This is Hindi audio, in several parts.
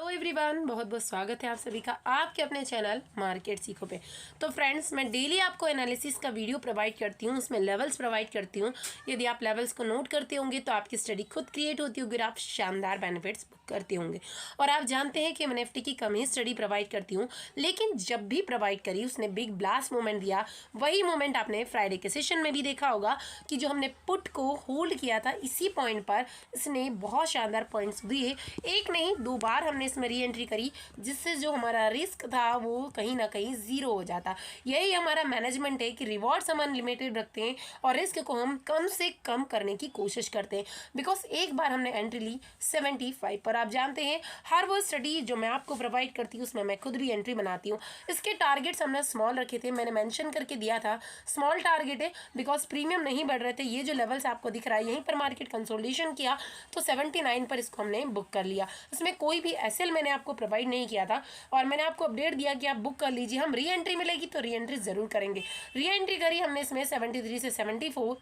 एवरीवन, बहुत बहुत स्वागत है आप सभी का आपके अपने चैनल मार्केट सीखो पे। तो फ्रेंड्स, मैं डेली आपको एनालिसिस का वीडियो प्रोवाइड करती हूँ, उसमें लेवल्स प्रोवाइड करती हूँ। यदि आप लेवल्स को नोट करते होंगे तो आपकी स्टडी खुद क्रिएट होती होगी और आप शानदार बेनिफिट्स करते होंगे। और आप जानते हैं कि मैं निफ्टी की कम ही स्टडी प्रोवाइड करती हूँ, लेकिन जब भी प्रोवाइड करी उसने बिग ब्लास्ट मूवमेंट दिया। वही मूवमेंट आपने फ्राइडे के सेशन में भी देखा होगा कि जो हमने पुट को होल्ड किया था इसी पॉइंट पर इसने बहुत शानदार पॉइंट्स दिए। एक नहीं दो बार हमने इसमें री एंट्री करी, जिससे जो हमारा रिस्क था वो कहीं ना कहीं ज़ीरो हो जाता। यही हमारा मैनेजमेंट है कि रिवॉर्ड्स हम अनलिमिटेड रखते हैं और रिस्क को हम कम से कम करने की कोशिश करते हैं। बिकॉज एक बार हमने एंट्री ली 75 पर। आप जानते हैं हर वो स्टडी जो मैं आपको प्रोवाइड करती हूँ उसमें मैं खुद भी एंट्री बनाती हूँ। इसके टारगेट्स हमने स्मॉल रखे थे, मैंने मेंशन करके दिया था स्मॉल टारगेट है, बिकॉज प्रीमियम नहीं बढ़ रहे थे। ये जो लेवल्स आपको दिख रहा है यहीं पर मार्केट कंसोलिडेशन किया तो 79 पर इसको हमने बुक कर लिया। इसमें कोई भी एसएल मैंने आपको प्रोवाइड नहीं किया था और मैंने आपको अपडेट दिया कि आप बुक कर लीजिए। हम री एंट्री मिलेगी तो री एंट्री ज़रूर करेंगे। री एंट्री करी हमने इसमें 73 से 74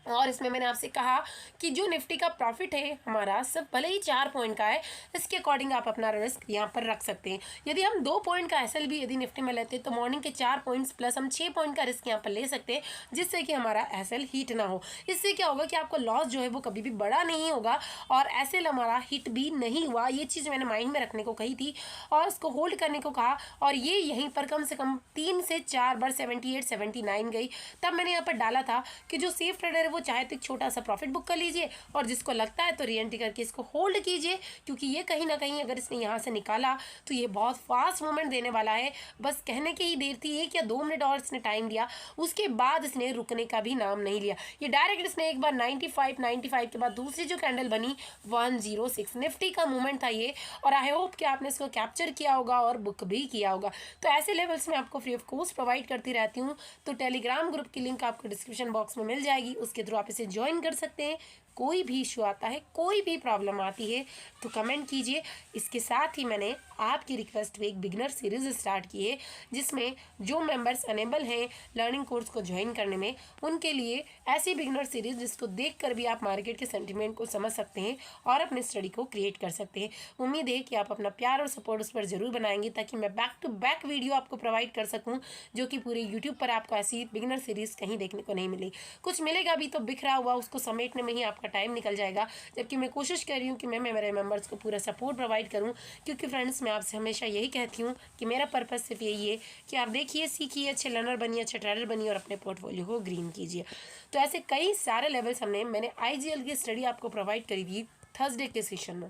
और इसमें मैंने आपसे कहा कि जो निफ्टी का प्रॉफिट है हमारा सब भले ही 4 पॉइंट का है, इसके अकॉर्डिंग आप अपना रिस्क यहाँ पर रख सकते हैं। यदि हम 2 पॉइंट का एसएल भी यदि निफ्टी में लेते हैं तो मॉर्निंग के 4 पॉइंट्स प्लस हम 6 पॉइंट का रिस्क यहाँ पर ले सकते हैं, जिससे कि हमारा एसएल हीट ना हो। इससे क्या होगा कि आपको लॉस जो है वो कभी भी बड़ा नहीं होगा और एसएल हमारा हिट भी नहीं हुआ। ये चीज़ मैंने माइंड में रखने को कही थी और उसको होल्ड करने को कहा और ये यहीं पर कम से कम 3 से 4 बार 78 79 गई। तब मैंने यहाँ पर डाला था कि जो सेफ ट्रेडर है वो चाहे तो एक छोटा सा प्रॉफिट बुक कर लीजिए और जिसको लगता है तो री एंट्री करके इसको होल्ड कीजिए, क्योंकि ये कहीं ना कहीं अगर इसने यहाँ से निकाला तो ये बहुत फास्ट मूवमेंट देने वाला है। बस कहने की ही देर थी, 1 या 2 मिनट और इसने टाइम दिया, उसके बाद इसने रुकने का भी नाम नहीं लिया। ये डायरेक्ट इसने एक बार 95 के बाद दूसरी जो कैंडल बनी 106 निफ्टी का मूवमेंट था ये। और आई होप कि आपने इसको कैप्चर किया होगा और बुक भी किया होगा। तो ऐसे लेवल्स में आपको फ्री ऑफ कॉस्ट प्रोवाइड करती रहती हूँ। तो टेलीग्राम ग्रुप की लिंक आपको डिस्क्रिप्शन बॉक्स में मिल जाएगी, उसके थ्रू आप इसे ज्वाइन कर सकते हैं। कोई भी इशू आता है, कोई भी प्रॉब्लम आती है तो कमेंट कीजिए। इसके साथ ही मैंने आपकी रिक्वेस्ट पे एक बिगनर सीरीज स्टार्ट की है, जिसमें जो मेंबर्स अनेबल हैं लर्निंग कोर्स को ज्वाइन करने में, उनके लिए ऐसी बिगनर सीरीज जिसको देखकर भी आप मार्केट के सेंटिमेंट को समझ सकते हैं और अपने स्टडी को क्रिएट कर सकते हैं। उम्मीद है कि आप अपना प्यार और सपोर्ट उस पर जरूर बनाएंगे, ताकि मैं बैक टू बैक वीडियो आपको प्रोवाइड कर सकूँ, जो कि पूरे यूट्यूब पर आपको ऐसी बिगनर सीरीज कहीं देखने को नहीं मिली। कुछ मिलेगा भी तो बिखरा हुआ, उसको समेटने में ही आपका टाइम निकल जाएगा। जबकि मैं कोशिश कर रही हूँ कि मैं मेरे मेंबर्स को पूरा सपोर्ट प्रोवाइड करूँ, क्योंकि फ्रेंड्स मैं आपसे हमेशा यही कहती हूँ कि मेरा पर्पस सिर्फ यही है कि आप देखिए, सीखिए, अच्छे लर्नर बनिए, अच्छे ट्रेडर बनिए और अपने पोर्टफोलियो को ग्रीन कीजिए। तो ऐसे कई सारे लेवल्स मैंने आईजीएल की स्टडी आपको प्रोवाइड करी थी थर्सडे के सेशन में।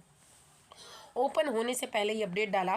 ओपन होने से पहले ही अपडेट डाला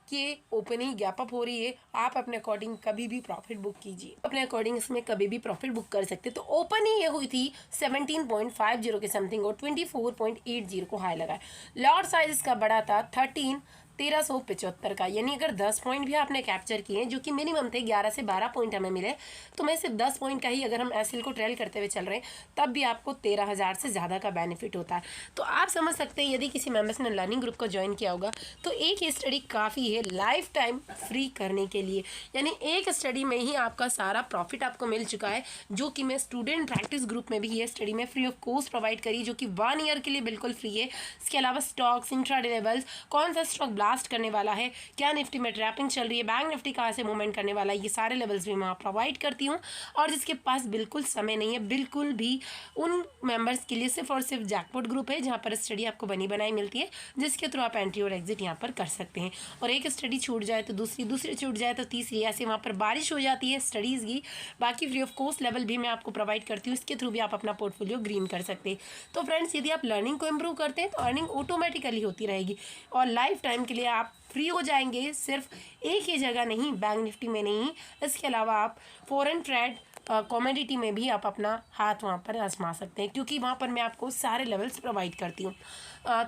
कि ओपनिंग गैप अप हो रही है, आप अपने अकॉर्डिंग कभी भी प्रॉफिट बुक कीजिए, अपने अकॉर्डिंग इसमें कभी भी प्रॉफिट बुक कर सकते। तो ओपन ही ये हुई थी 17.50 के समथिंग और 24.80 को हाई लगा है। लॉट साइज इसका बड़ा था 1375 का, यानी अगर 10 पॉइंट भी आपने कैप्चर किए जो कि मिनिमम थे, 11 से 12 पॉइंट हमें मिले, तो मैं सिर्फ 10 पॉइंट का ही अगर हम एसएल को ट्रेल करते हुए चल रहे हैं तब भी आपको 13,000 से ज़्यादा का बेनिफिट होता है। तो आप समझ सकते हैं यदि किसी मेंबर्स ने लर्निंग ग्रुप को ज्वाइन किया होगा तो एक ये स्टडी काफ़ी है लाइफ टाइम फ्री करने के लिए। यानी एक स्टडी में ही आपका सारा प्रॉफिट आपको मिल चुका है, जो कि मैं स्टूडेंट प्रैक्टिस ग्रुप में भी ये स्टडी में फ्री ऑफ कॉस्ट प्रोवाइड करी, जो कि 1 ईयर के लिए बिल्कुल फ्री है। इसके अलावा स्टॉक्स, इंट्राडे लेवल्स, कौन सा स्टॉक ब्लास्ट करने वाला है, क्या निफ्टी में ट्रैपिंग चल रही है, बैंक निफ्टी कहाँ से मूवमेंट करने वाला है, ये सारे लेवल्स भी मैं प्रोवाइड करती हूँ। और जिसके पास बिल्कुल समय नहीं है बिल्कुल भी, उन मेंबर्स के लिए सिर्फ और सिर्फ जैकपॉट ग्रुप है, जहाँ पर स्टडी आपको बनी बनाई मिलती है, जिसके थ्रू आप एंट्री और एग्जिट यहाँ पर कर सकते हैं। और एक स्टडी छूट जाए तो दूसरी छूट जाए तो तीसरी, ऐसे वहाँ पर बारिश हो जाती है स्टडीज़ की। बाकी फ्री ऑफ कॉस्ट लेवल भी मैं आपको प्रोवाइड करती हूँ, इसके थ्रू भी आप अपना पोर्टफोलियो ग्रीन कर सकते हैं। तो फ्रेंड्स, यदि आप लर्निंग को इम्प्रूव करते हैं तो अर्निंग ऑटोमेटिकली होती रहेगी और लाइफ टाइम के लिए आप फ्री हो जाएंगे। सिर्फ एक ही जगह नहीं, बैंक निफ्टी में नहीं, इसके अलावा आप फॉरेन ट्रेड, कमोडिटी में भी आप अपना हाथ वहाँ पर आजमा सकते हैं, क्योंकि वहाँ पर मैं आपको सारे लेवल्स प्रोवाइड करती हूँ।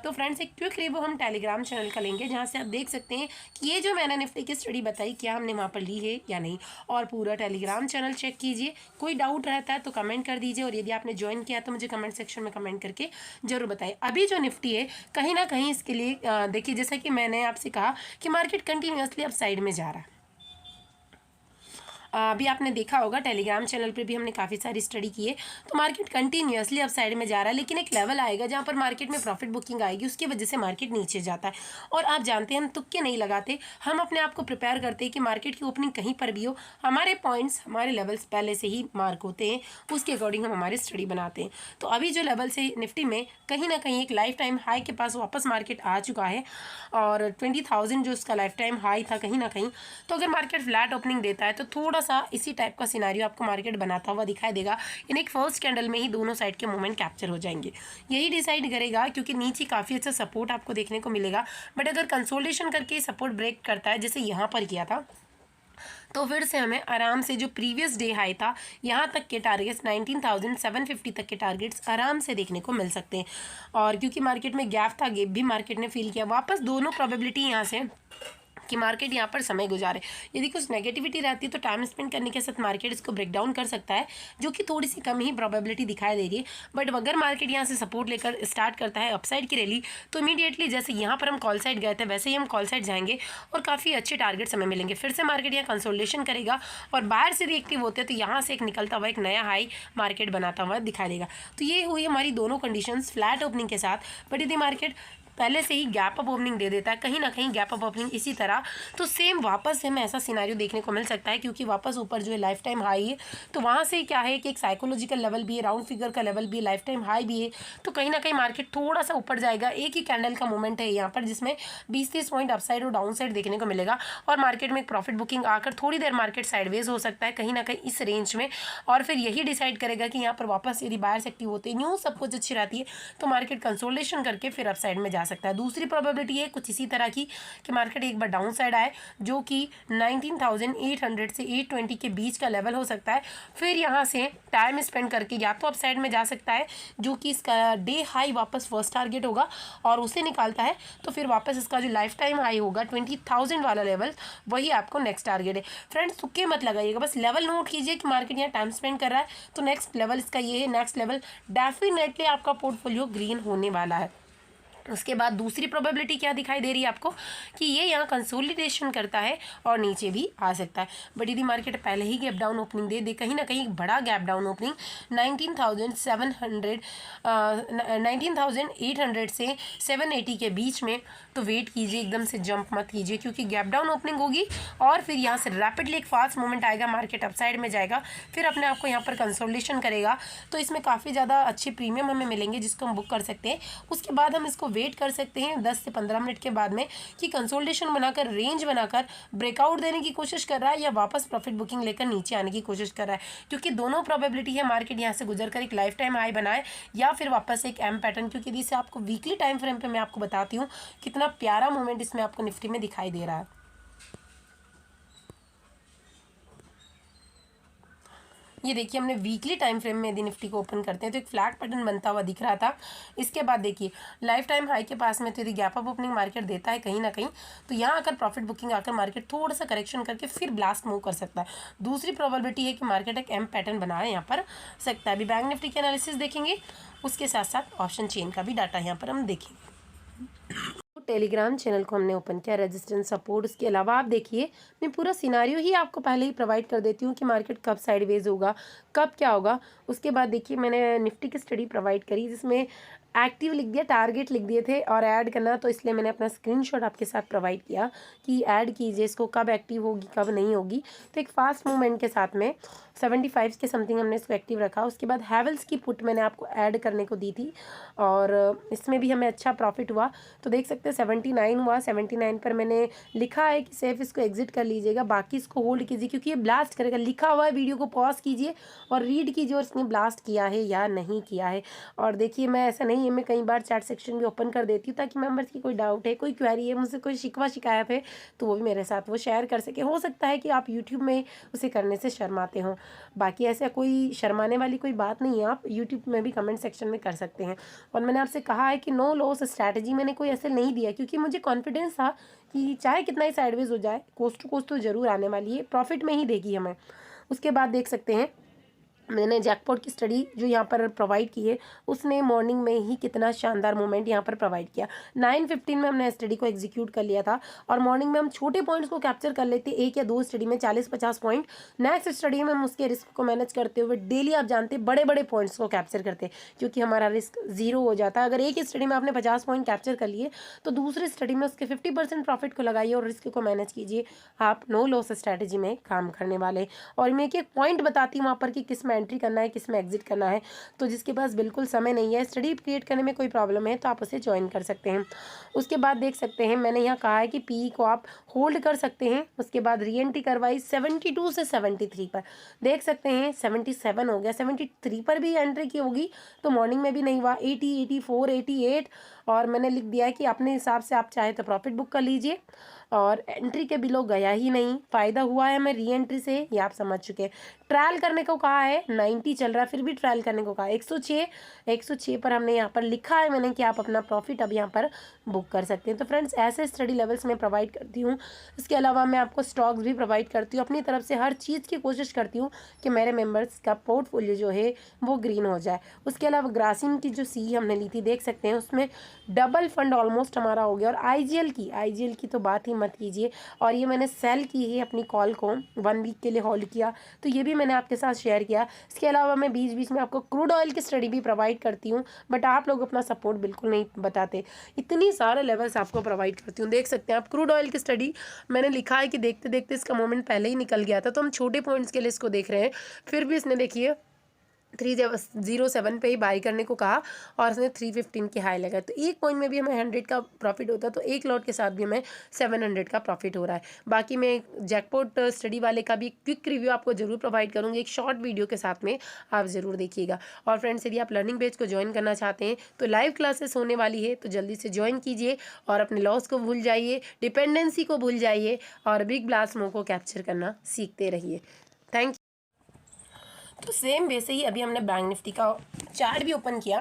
तो फ्रेंड्स, एक क्विक रिव्यू हम टेलीग्राम चैनल का लेंगे, जहाँ से आप देख सकते हैं कि ये जो मैंने निफ्टी की स्टडी बताई क्या हमने वहाँ पर ली है या नहीं। और पूरा टेलीग्राम चैनल चेक कीजिए, कोई डाउट रहता है तो कमेंट कर दीजिए, और यदि आपने ज्वाइन किया तो मुझे कमेंट सेक्शन में कमेंट करके जरूर बताइए। अभी जो निफ्टी है कहीं ना कहीं इसके लिए देखिए, जैसा कि मैंने आपसे कहा कि मार्केट कंटिन्यूसली अप साइड में जा रहा है। अभी आपने देखा होगा टेलीग्राम चैनल पे भी हमने काफ़ी सारी स्टडी की है। तो मार्केट कंटिन्यूअसली अप साइड में जा रहा है, लेकिन एक लेवल आएगा जहाँ पर मार्केट में प्रॉफिट बुकिंग आएगी, उसकी वजह से मार्केट नीचे जाता है। और आप जानते हैं हम तुक्के नहीं लगाते, हम अपने आप को प्रिपेयर करते हैं कि मार्केट की ओपनिंग कहीं पर भी हो, हमारे पॉइंट्स हमारे लेवल्स पहले से ही मार्क होते हैं, उसके अकॉर्डिंग हम हमारी स्टडी बनाते हैं। तो अभी जो लेवल से निफ्टी में कहीं ना कहीं एक लाइफ टाइम हाई के पास वापस मार्केट आ चुका है, और 20,000 जो उसका लाइफ टाइम हाई था कहीं ना कहीं। तो अगर मार्केट फ्लैट ओपनिंग देता है तो थोड़ा सा इसी टाइप का सिनारियो आपको मार्केट बनाता हुआ दिखाई देगा। इन एक फर्स्ट कैंडल में ही दोनों साइड के मूवमेंट कैप्चर हो जाएंगे, यही डिसाइड करेगा, क्योंकि नीचे काफ़ी अच्छा सपोर्ट आपको देखने को मिलेगा। बट अगर कंसोलिडेशन करके सपोर्ट ब्रेक करता है जैसे यहाँ पर किया था, तो फिर से हमें आराम से जो प्रीवियस डे हाई था यहाँ तक के टारगेट्स 19,750 तक के टारगेट्स आराम से देखने को मिल सकते हैं। और क्योंकि मार्केट में गैप था, गैप भी मार्केट ने फील किया, वापस दोनों प्रोबेबिलिटी यहाँ से कि मार्केट यहाँ पर समय गुजारे। यदि कुछ नेगेटिविटी रहती है तो टाइम स्पेंड करने के साथ मार्केट इसको ब्रेक डाउन कर सकता है, जो कि थोड़ी सी कम ही प्रोबेबिलिटी दिखाई दे रही है। बट अगर मार्केट यहाँ से सपोर्ट लेकर स्टार्ट करता है अपसाइड की रैली, तो इमीडिएटली जैसे यहाँ पर हम कॉल साइड गए थे वैसे ही हम कॉल साइड जाएंगे और काफ़ी अच्छे टारगेट हमें मिलेंगे। फिर से मार्केट यहाँ कंसोलिडेशन करेगा और बाहर से रिएक्टिव होते हैं तो यहाँ से एक निकलता हुआ एक नया हाई मार्केट बनाता हुआ दिखाई देगा। तो ये हुई हमारी दोनों कंडीशंस फ्लैट ओपनिंग के साथ। बट यदि मार्केट पहले से ही गैप अप ओपनिंग दे देता है, कहीं ना कहीं गैप अप ओपनिंग इसी तरह, तो सेम वापस से हमें ऐसा सिनारियो देखने को मिल सकता है, क्योंकि वापस ऊपर जो है लाइफ टाइम हाई है, तो वहाँ से क्या है कि एक साइकोलॉजिकल लेवल भी है, राउंड फिगर का लेवल भी है, लाइफ टाइम हाई भी है। तो कहीं ना कहीं मार्केट थोड़ा सा ऊपर जाएगा। एक ही कैंडल का मूवमेंट है यहाँ पर, जिसमें 20-30 पॉइंट अपसाइड और डाउन साइड देखने को मिलेगा, और मार्केट में एक प्रॉफिट बुकिंग आकर थोड़ी देर मार्केट साइडवेज हो सकता है कहीं ना कहीं इस रेंज में, और फिर यही डिसाइड करेगा कि यहाँ पर वापस यदि बायर्स एक्टिव होते हैं, न्यूज़ सब कुछ अच्छी रहती है, तो मार्केट कंसोलिडेशन करके फिर अप साइड में जा सकता है। दूसरी प्रोबेबिलिटी है कुछ इसी तरह की कि मार्केट एक बार डाउन साइड आए, जो कि 19,800 से 820 के बीच का लेवल हो सकता है। फिर यहाँ से टाइम स्पेंड करके या तो अप साइड में जा सकता है, जो कि इसका डे हाई वापस फर्स्ट टारगेट होगा और उसे निकालता है, तो फिर वापस इसका जो लाइफ टाइम हाई होगा 20,000 वाला लेवल, वही आपको नेक्स्ट टारगेट है। फ्रेंड्स तुक्के मत लगाइएगा, बस लेवल नोट कीजिए कि मार्केट यहाँ टाइम स्पेंड कर रहा है, तो नेक्स्ट लेवल इसका ये है। नेक्स्ट लेवल डेफिनेटली आपका पोर्टफोलियो ग्रीन होने वाला है। उसके बाद दूसरी प्रोबेबिलिटी क्या दिखाई दे रही है आपको कि ये यहाँ कंसोलिडेशन करता है और नीचे भी आ सकता है। बट यदि मार्केट पहले ही गैप डाउन ओपनिंग दे कहीं ना कहीं एक बड़ा गैप डाउन ओपनिंग 19,800 से 780 के बीच में, तो वेट कीजिए, एकदम से जंप मत कीजिए, क्योंकि गैप डाउन ओपनिंग होगी और फिर यहाँ से रैपिडली एक फास्ट मूवमेंट आएगा, मार्केट अपसाइड में जाएगा, फिर अपने आप को यहाँ पर कंसोलिडेशन करेगा। तो इसमें काफ़ी ज़्यादा अच्छे प्रीमियम हमें मिलेंगे जिसको हम बुक कर सकते हैं। उसके बाद हम इसको वेट कर सकते हैं 10 से 15 मिनट के बाद में कि कंसोलिडेशन बनाकर रेंज बनाकर ब्रेकआउट देने की कोशिश कर रहा है या वापस प्रॉफिट बुकिंग लेकर नीचे आने की कोशिश कर रहा है, क्योंकि दोनों प्रोबेबिलिटी है मार्केट यहाँ से गुजर कर एक लाइफ टाइम हाई बनाए या फिर वापस एक एम पैटर्न। क्योंकि इसे आपको वीकली टाइम फ्रेम पे मैं आपको बताती हूँ कितना प्यारा मूवमेंट इसमें आपको निफ्टी में दिखाई दे रहा है। ये देखिए हमने वीकली टाइम फ्रेम में यदि निफ्टी को ओपन करते हैं तो एक फ्लैट पैटर्न बनता हुआ दिख रहा था। इसके बाद देखिए लाइफ टाइम हाई के पास में तो यदि गैप अप ओपनिंग मार्केट देता है कहीं ना कहीं, तो यहाँ आकर प्रॉफिट बुकिंग आकर मार्केट थोड़ा सा करेक्शन करके फिर ब्लास्ट मूव कर सकता है। दूसरी प्रोबेबिलिटी है कि मार्केट एक एम पैटर्न बनाए यहाँ पर सकता है। अभी बैंक निफ्टी के एनालिसिस देखेंगे, उसके साथ साथ ऑप्शन चेन का भी डाटा यहाँ पर हम देखेंगे। टेलीग्राम चैनल को हमने ओपन किया, रेजिस्टेंस सपोर्ट, उसके अलावा आप देखिए मैं पूरा सिनारियो ही आपको पहले ही प्रोवाइड कर देती हूँ कि मार्केट कब साइडवेज होगा, कब क्या होगा। उसके बाद देखिए मैंने निफ्टी की स्टडी प्रोवाइड करी जिसमें एक्टिव लिख दिया, टारगेट लिख दिए थे और ऐड करना, तो इसलिए मैंने अपना स्क्रीनशॉट आपके साथ प्रोवाइड किया कि ऐड कीजिए इसको, कब एक्टिव होगी कब नहीं होगी। तो एक फास्ट मूवमेंट के साथ में 75 के समथिंग हमने इसको एक्टिव रखा। उसके बाद हैवेल्स की पुट मैंने आपको ऐड करने को दी थी और इसमें भी हमें अच्छा प्रॉफिट हुआ। तो देख सकते हैं 79 हुआ, 79 पर मैंने लिखा है कि सेफ इसको एग्जिट कर लीजिएगा, बाकी इसको होल्ड कीजिए क्योंकि ये ब्लास्ट करेगा। लिखा हुआ है, वीडियो को पॉज कीजिए और रीड कीजिए और इसने ब्लास्ट किया है या नहीं किया है। और देखिए मैं ऐसा नहीं है, मैं कई बार चैट सेक्शन भी ओपन कर देती हूँ ताकि मेंबर्स की कोई डाउट है, कोई क्वेरी है, मुझसे कोई शिकवा शिकायत है तो वो भी मेरे साथ वो शेयर कर सके। हो सकता है कि आप यूट्यूब में उसे करने से शर्माते हो, बाकी ऐसा कोई शर्माने वाली कोई बात नहीं है, आप यूट्यूब में भी कमेंट सेक्शन में कर सकते हैं। और मैंने आपसे कहा है कि नो लॉस स्ट्रैटेजी मैंने कोई ऐसे नहीं दिया क्योंकि मुझे कॉन्फिडेंस था कि चाहे कितना ही साइडवेज हो जाए कोस्ट टू कोस्ट तो ज़रूर आने वाली है, प्रॉफिट में ही देगी हमें। उसके बाद देख सकते हैं मैंने जैकपॉट की स्टडी जो यहाँ पर प्रोवाइड की है उसने मॉर्निंग में ही कितना शानदार मोमेंट यहाँ पर प्रोवाइड किया। 9:15 में हमने स्टडी को एग्जीक्यूट कर लिया था और मॉर्निंग में हम छोटे पॉइंट्स को कैप्चर कर लेते, एक या दो स्टडी में 40-50 पॉइंट। नेक्स्ट स्टडी में हम उसके रिस्क को मैनेज करते हुए डेली आप जानते हैं बड़े बड़े पॉइंट्स को कैप्चर करते क्योंकि हमारा रिस्क जीरो हो जाता है। अगर एक ही स्टडी में आपने 50 पॉइंट कैप्चर कर लिए तो दूसरी स्टडी में उसके 50% प्रॉफिट को लगाइए और रिस्क को मैनेज कीजिए। आप नो लॉस स्ट्रैटेजी में काम करने वाले। और मैं एक पॉइंट बताती हूँ वहाँ पर कि किस में एंट्री करना है, किस में एग्जिट करना है। तो जिसके पास बिल्कुल समय नहीं है, स्टडी क्रिएट करने में कोई प्रॉब्लम है, तो आप उसे ज्वाइन कर सकते हैं। उसके बाद देख सकते हैं मैंने यहाँ कहा है कि पीई को आप होल्ड कर सकते हैं। उसके बाद री एंट्री करवाई 72 से 73 पर, देख सकते हैं 77 हो गया, 73 पर भी एंट्री की होगी तो मॉर्निंग में भी नहीं हुआ। 80, 84, 88 और मैंने लिख दिया है कि अपने हिसाब से आप चाहे तो प्रॉफिट बुक कर लीजिए और एंट्री के बिलो गया ही नहीं, फ़ायदा हुआ है हमें री एंट्री से, ये आप समझ चुके हैं। ट्रायल करने को कहा है, 90 चल रहा है फिर भी ट्रायल करने को कहा है। 106 पर हमने यहाँ पर लिखा है मैंने कि आप अपना प्रॉफिट अब यहाँ पर बुक कर सकते हैं। तो फ्रेंड्स ऐसे स्टडी लेवल्स मैं प्रोवाइड करती हूँ। इसके अलावा मैं आपको स्टॉक्स भी प्रोवाइड करती हूँ। अपनी तरफ से हर चीज़ की कोशिश करती हूँ कि मेरे मेम्बर्स का पोर्टफोलियो जो है वो ग्रीन हो जाए। उसके अलावा ग्रासिम की जो सी हमने ली थी देख सकते हैं उसमें डबल फंड ऑलमोस्ट हमारा हो गया। और आईजीएल की तो बात ही मत कीजिए। और ये मैंने सेल की है अपनी कॉल को, 1 वीक के लिए होल्ड किया, तो ये भी मैंने आपके साथ शेयर किया। इसके अलावा मैं बीच बीच में आपको क्रूड ऑयल की स्टडी भी प्रोवाइड करती हूँ, बट आप लोग अपना सपोर्ट बिल्कुल नहीं बताते। इतनी सारे लेवल्स आपको प्रोवाइड करती हूँ। देख सकते हैं आप क्रूड ऑयल की स्टडी मैंने लिखा है कि देखते देखते इसका मोमेंट पहले ही निकल गया था, तो हम छोटे पॉइंट्स के लिए इसको देख रहे हैं। फिर भी इसने देखिए 307 पे ही बाई करने को कहा और उसने 315 की हाई लगा, तो एक पॉइंट में भी हमें 100 का प्रॉफिट होता है, तो एक लॉट के साथ भी हमें 700 का प्रॉफिट हो रहा है। बाकी मैं जैकपॉट स्टडी वाले का भी क्विक रिव्यू आपको जरूर प्रोवाइड करूँगी एक शॉर्ट वीडियो के साथ में, आप ज़रूर देखिएगा। और फ्रेंड्स यदि आप लर्निंग पेज को ज्वाइन करना चाहते हैं तो लाइव क्लासेस होने वाली है, तो जल्दी से ज्वाइन कीजिए और अपने लॉस को भूल जाइए, डिपेंडेंसी को भूल जाइए और बिग ब्लास्ट मो को कैप्चर करना सीखते रहिए। थैंक। तो सेम वैसे ही अभी हमने बैंक निफ्टी का चार्ट भी ओपन किया,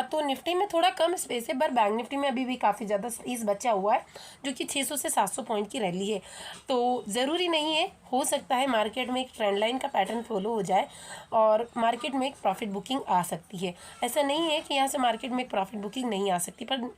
तो निफ्टी में थोड़ा कम स्पेस है, पर बैंक निफ्टी में अभी भी काफ़ी ज़्यादा स्पेस बचा हुआ है, जो कि 600 से 700 पॉइंट की रैली है। तो ज़रूरी नहीं है, हो सकता है मार्केट में एक ट्रेंड लाइन का पैटर्न फॉलो हो जाए और मार्केट में एक प्रॉफिट बुकिंग आ सकती है। ऐसा नहीं है कि यहाँ से मार्केट में एक प्रॉफिट बुकिंग नहीं आ सकती, पर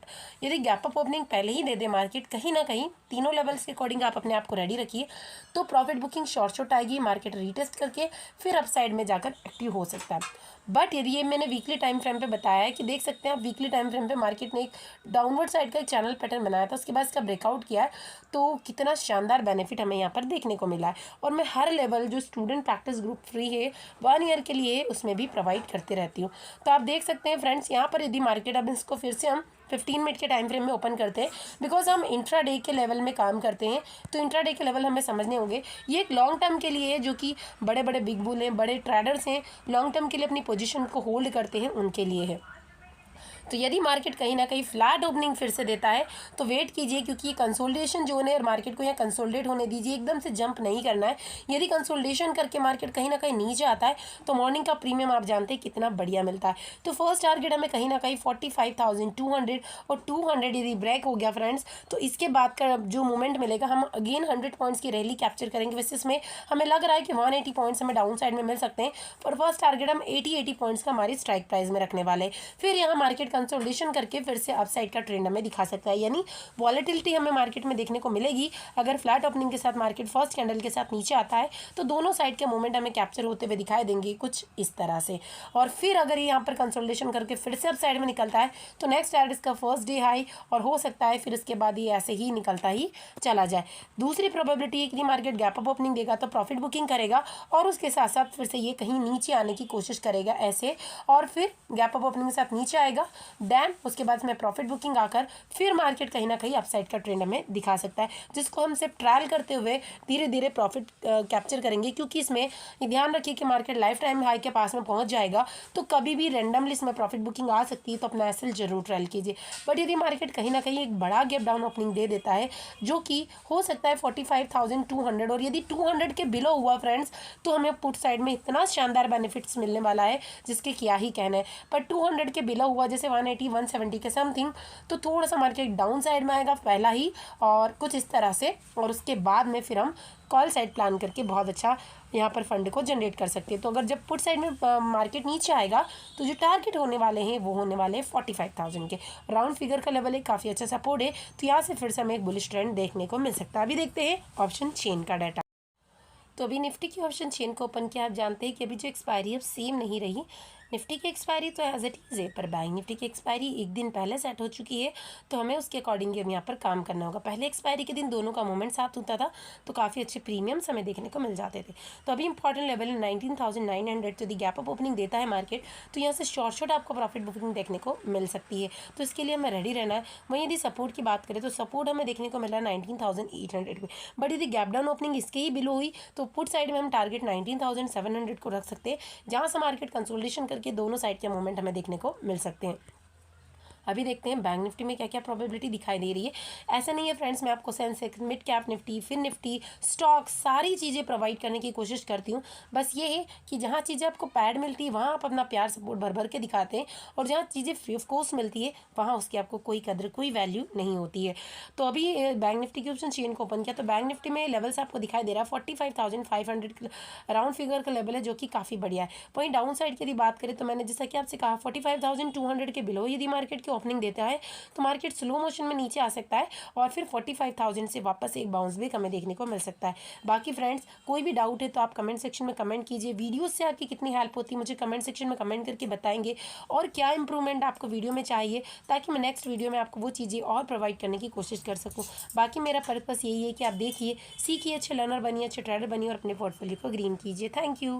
यदि गैप अप ओपनिंग पहले ही दे दे मार्केट कहीं ना कहीं, तीनों लेवल्स के अकॉर्डिंग आप अपने आप को रेडी रखिए, तो प्रॉफिट बुकिंग शॉर्ट आएगी, मार्केट रीटेस्ट करके फिर अपसाइड में जाकर एक्टिव हो सकता है। बट यदि ये मैंने वीकली टाइम फ्रेम पे बताया है कि देख सकते हैं आप वीकली टाइम फ्रेम पे मार्केट ने एक डाउनवर्ड साइड का एक चैनल पैटर्न बनाया था, उसके बाद इसका ब्रेकआउट किया है, तो कितना शानदार बेनिफिट हमें यहाँ पर देखने को मिला है। और मैं हर लेवल जो स्टूडेंट प्रैक्टिस ग्रुप फ्री है 1 ईयर के लिए उसमें भी प्रोवाइड करते रहती हूँ। तो आप देख सकते हैं फ्रेंड्स यहाँ पर यदि मार्केट अब इसको फिर से हम 15 मिनट के टाइम फ्रेम में ओपन करते हैं, बिकॉज हम इंट्रा डे के लेवल में काम करते हैं, तो इंट्रा डे के लेवल हमें समझने होंगे। ये एक लॉन्ग टर्म के लिए है, जो कि बड़े बड़े बिग बुल हैं, बड़े ट्रेडर्स हैं, लॉन्ग टर्म के लिए अपनी पोजीशन को होल्ड करते हैं, उनके लिए है। तो यदि मार्केट कहीं ना कहीं फ्लैट ओपनिंग फिर से देता है तो वेट कीजिए, क्योंकि ये कंसोलिडेशन जोन है और मार्केट को यहाँ कंसोलिडेट होने दीजिए, एकदम से जंप नहीं करना है। यदि कंसोलिडेशन करके मार्केट कहीं ना कहीं नीचे आता है तो मॉर्निंग का प्रीमियम आप जानते हैं कितना बढ़िया मिलता है। तो फर्स्ट टारगेट हमें कहीं ना कहीं 45,200 और 200 यदि ब्रेक हो गया फ्रेंड्स, तो इसके बाद का जो मूवमेंट मिलेगा हम अगेन 100 पॉइंट्स की रैली कैप्चर करेंगे। वैसे इसमें हमें लग रहा है कि 180 पॉइंट्स हमें डाउन साइड में मिल सकते हैं, पर फर्स्ट टारगेट हम 80 पॉइंट्स का हमारी स्ट्राइक प्राइस में रखने वाले। फिर यहाँ मार्केट कंसोलिडेशन करके फिर से अपसाइड का ट्रेंड हमें दिखा सकता है, यानी वॉलेटिलिटी हमें मार्केट में देखने को मिलेगी। अगर फ्लैट ओपनिंग के साथ मार्केट फर्स्ट कैंडल के साथ नीचे आता है तो दोनों साइड के मोमेंट हमें कैप्चर होते हुए दिखाई देंगे कुछ इस तरह से। और फिर अगर यहाँ पर कंसोलिडेशन करके फिर से अपसाइड में निकलता है तो नेक्स्ट टारगेट इसका फर्स्ट डे हाई, और हो सकता है फिर इसके बाद ये ऐसे ही निकलता ही चला जाए। दूसरी प्रोबेबिलिटी है कि मार्केट गैप अप ओपनिंग देगा तो प्रॉफिट बुकिंग करेगा और उसके साथ साथ फिर से ये कहीं नीचे आने की कोशिश करेगा ऐसे, और फिर गैप अप ओपनिंग के साथ नीचे आएगा, देन उसके बाद में प्रॉफिट बुकिंग आकर फिर मार्केट कहीं ना कहीं अपसाइड का ट्रेंड हमें दिखा सकता है, जिसको हम सिर्फ ट्रायल करते हुए धीरे धीरे प्रॉफिट कैप्चर करेंगे। क्योंकि इसमें ये ध्यान रखिए कि मार्केट लाइफ टाइम हाई के पास में पहुंच जाएगा तो कभी भी रैंडमली इसमें प्रॉफिट बुकिंग आ सकती है, तो अपना एसएल जरूर ट्रायल कीजिए। बट यदि मार्केट कहीं ना कहीं एक बड़ा गैप डाउन ओपनिंग दे देता है जो कि हो सकता है 45,200, और यदि 200 के बिलो हुआ फ्रेंड्स तो हमें पुट साइड में इतना शानदार बेनिफिट्स मिलने वाला है जिसके क्या ही कहना है। पर 200 के बिलो हुआ, जैसे 180 170 के समथिंग, तो थोड़ा सा मार्केट डाउन साइड में आएगा पहला ही, और कुछ इस तरह से, और उसके बाद में फिर हम कॉल साइड प्लान करके बहुत अच्छा यहाँ पर फंड को जनरेट कर सकते हैं। तो अगर जब पुट साइड में मार्केट नीचे आएगा तो जो टारगेट होने वाले हैं वो होने वाले हैं 45,000 के। राउंड फिगर का लेवल है, काफ़ी अच्छा सपोर्ट है, तो यहाँ से फिर से हमें एक बुलिश ट्रेंड देखने को मिल सकता है। अभी देखते हैं ऑप्शन चेन का डाटा। तो अभी निफ्टी की ऑप्शन चेन को ओपन किया। आप जानते हैं कि अभी जो एक्सपायरी अब सेम नहीं रही, निफ्टी की एक्सपायरी तो एज इट इज़ है, पर बैंक निफ्टी की एक्सपायरी एक दिन पहले सेट हो चुकी है, तो हमें उसके अकॉर्डिंग अब यहाँ पर काम करना होगा। पहले एक्सपायरी के दिन दोनों का मूवमेंट साथ होता था, तो काफ़ी अच्छे प्रीमियम्स हमें देखने को मिल जाते थे। तो अभी इंपॉर्टेंट लेवल है 19,900, तो यदि गैप अप ओपनिंग देता है मार्केट, तो यहाँ से शॉर्ट आपको प्रॉफिट बुकिंग देखने को मिल सकती है, तो इसके लिए हमें रेडी रहना है। वहीं यदि सपोर्ट की बात करें तो सपोर्ट हमें देखने को मिला 19,800 पे, बट यदि गैप डाउन ओपनिंग इसके ही बिलो हुई तो पुट साइड में हम टारगेट 19,700 को रख सकते हैं, जहाँ से मार्केट कंसोलिडेशन करके दोनों साइड के मोमेंट हमें देखने को मिल सकते हैं। अभी देखते हैं बैंक निफ्टी में क्या क्या प्रोबेबिलिटी दिखाई दे रही है। ऐसा नहीं है फ्रेंड्स, मैं आपको सेंसेक्स, मिड कैप निफ्टी, फिर निफ्टी, स्टॉक, सारी चीज़ें प्रोवाइड करने की कोशिश करती हूँ। बस ये है कि जहाँ चीज़ें आपको पैड मिलती है वहाँ आप अपना प्यार सपोर्ट भर भर के दिखाते हैं, और जहाँ चीज़ें फ्री ऑफ कॉस्ट मिलती है वहाँ उसकी आपको कोई कदर, कोई वैल्यू नहीं होती है। तो अभी बैंक निफ्टी की ऑप्शन चेन को ओपन किया, तो बैंक निफ्टी में लेवल्स आपको दिखाई दे रहा है 45,500 राउंड फिगर का लेवल है, जो कि काफ़ी बढ़िया है। वहीं डाउन साइड की यदि बात करें तो मैंने जैसा कि आपसे कहा 45,200 के बिलो यदि मार्केट की ओपनिंग देता है तो मार्केट स्लो मोशन में नीचे आ सकता है, और फिर 45,000 से वापस एक बाउंस बैक हमें देखने को मिल सकता है। बाकी फ्रेंड्स, कोई भी डाउट है तो आप कमेंट सेक्शन में कमेंट कीजिए। वीडियो से आपकी कितनी हेल्प होती है मुझे कमेंट सेक्शन में कमेंट करके बताएंगे, और क्या इंप्रूवमेंट आपको वीडियो में चाहिए, ताकि मैं नेक्स्ट वीडियो में आपको वो चीज़ें और प्रोवाइड करने की कोशिश कर सकूँ। बाकी मेरा पर्पस यही है कि आप देखिए, सीखिए, अच्छे लर्नर बनिए, अच्छे ट्रेडर बनिए, और अपने पोर्टफोलियो को ग्रीन कीजिए। Thank you.